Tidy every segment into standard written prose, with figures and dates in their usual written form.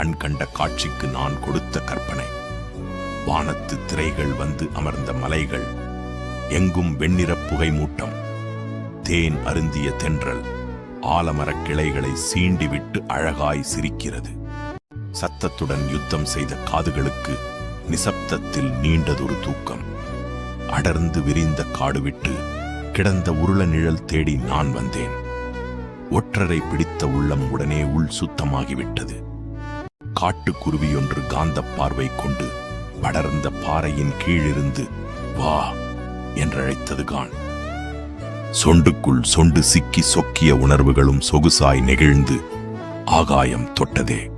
கண் கண்ட காட்சிக்கு நான் கொடுத்த கற்பனை. வானத்து திரைகள் வந்து அமர்ந்த மலைகள், எங்கும் வெண்ணிறப் புகை மூட்டம், தேன் அருந்திய தென்றல் ஆலமரக் கிளைகளை சீண்டிவிட்டு அழகாய் சிரிக்கிறது. சத்தத்துடன் யுத்தம் செய்த காதுகளுக்கு நிசப்தத்தில் நீண்டதொரு தூக்கம். அடர்ந்து விரிந்த காடு விட்டு கிடந்த உருள நிழல் தேடி நான் வந்தேன். ஒற்றரை பிடித்த உள்ளம் உடனே உள் சுத்தமாகிவிட்டது. காட்டுக்குருவியொன்று காந்தப் பார்வை கொண்டு படர்ந்த பாறையின் கீழிருந்து வா என்றழைத்தது கான். சொண்டுக்குள் சொண்டு சிக்கி சொக்கிய உணர்வுகளும் சொகுசாய் நெகிழ்ந்து ஆகாயம் தொட்டதே.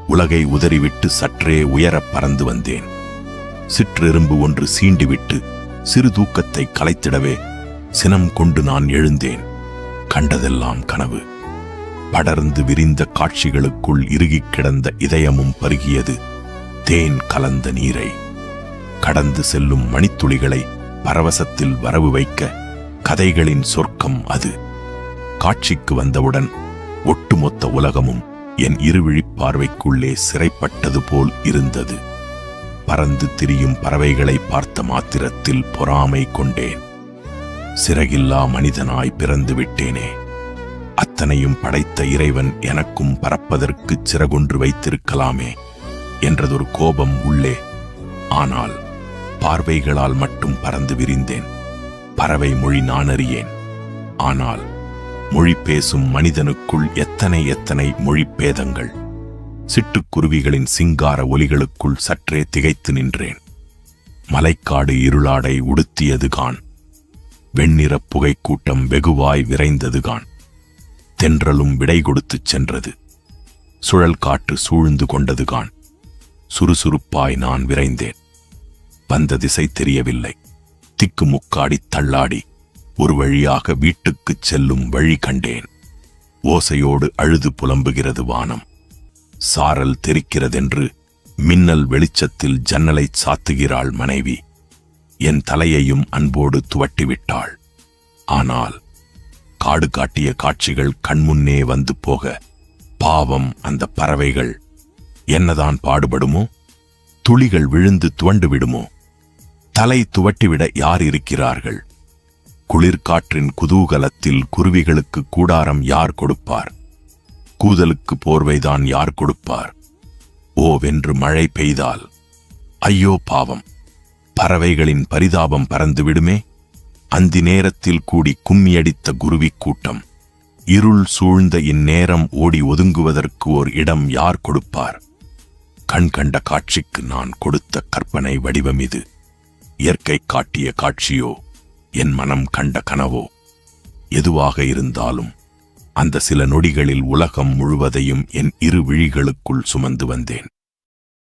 உலகை உதறிவிட்டு சற்றே உயரப் பறந்து வந்தேன். சிற்றெரும்பு ஒன்று சீண்டிவிட்டு சிறு தூக்கத்தை கலைத்திடவே சினம் கொண்டு நான் எழுந்தேன். கண்டதெல்லாம் கனவு. படர்ந்து விரிந்த காட்சிகளுக்குள் இறுகிக் கிடந்த இதயமும் பருகியது தேன் கலந்த நீரை. கடந்து செல்லும் மணித்துளிகளை பரவசத்தில் வரவு வைக்க கதைகளின் சொர்க்கம் அது. காட்சிக்கு வந்தவுடன் ஒட்டுமொத்த உலகமும் என் இருவிழிப் பார்வைக்குள்ளே சிறைப்பட்டது போல் இருந்தது. பறந்து திரியும் பறவைகளை பார்த்த மாத்திரத்தில் பொறாமை கொண்டேன். சிறகில்லா மனிதனாய் பிறந்து விட்டேனே. அத்தனையும் படைத்த இறைவன் எனக்கும் பறப்பதற்கு சிறகொன்று வைத்திருக்கலாமே என்றதொரு கோபம் உள்ளே. ஆனால் பார்வைகளால் மட்டும் பறந்து விரிந்தேன். பறவை மொழி நான் அறியேன். ஆனால் மொழி பேசும் மனிதனுக்குள் எத்தனை எத்தனை மொழிப்பேதங்கள். சிட்டுக்குருவிகளின் சிங்கார ஒலிகளுக்குள் சற்றே திகைத்து நின்றேன். மலைக்காடு இருளாடை உடுத்தியது கான். வெண்ணிறப் புகைக்கூட்டம் வெகுவாய் விரைந்தது கான். தென்றலும் விடை கொடுத்துச் சென்றது. சுழல் காற்று சூழ்ந்து கொண்டது கான். சுறுசுறுப்பாய் நான் விரைந்தேன். வந்த திசை தெரியவில்லை. திக்கு முக்காடி தள்ளாடி ஒரு வழியாக வீட்டுக்குச் செல்லும் வழி கண்டேன். ஓசையோடு அழுது புலம்புகிறது வானம். சாரல் தெரிக்கிறதென்று மின்னல் வெளிச்சத்தில் ஜன்னலை சாத்துகிறாள் மனைவி. என் தலையையும் அன்போடு துவட்டிவிட்டாள். ஆனால் காடு காட்டிய காட்சிகள் கண்முன்னே வந்து போக பாவம் அந்த பறவைகள் என்னதான் பாடுபடுமோ? துளிகள் விழுந்து துவண்டு விடுமோ? தலை துவட்டிவிட யார் இருக்கிறார்கள்? குளிர்காற்றின் குதூகலத்தில் குருவிகளுக்கு கூடாரம் யார் கொடுப்பார்? கூதலுக்கு போர்வைதான் யார் கொடுப்பார்? ஓவென்று மழை பெய்தால் ஐயோ பாவம், பறவைகளின் பரிதாபம் பறந்து விடுமே. அந்தி நேரத்தில் கூடி கும்மியடித்த குருவிக் கூட்டம். இருள் சூழ்ந்த இந்நேரம் ஓடி ஒதுங்குவதற்கு ஓர் இடம் யார் கொடுப்பார்? கண் கண்ட காட்சிக்கு நான் கொடுத்த கற்பனை வடிவம் இது. இயற்கை காட்டிய காட்சியோ, என் மனம் கண்ட கனவோ, எதுவாக இருந்தாலும் அந்த சில நொடிகளில் உலகம் முழுவதையும் என் இரு விழிகளுக்குள் சுமந்து வந்தேன்.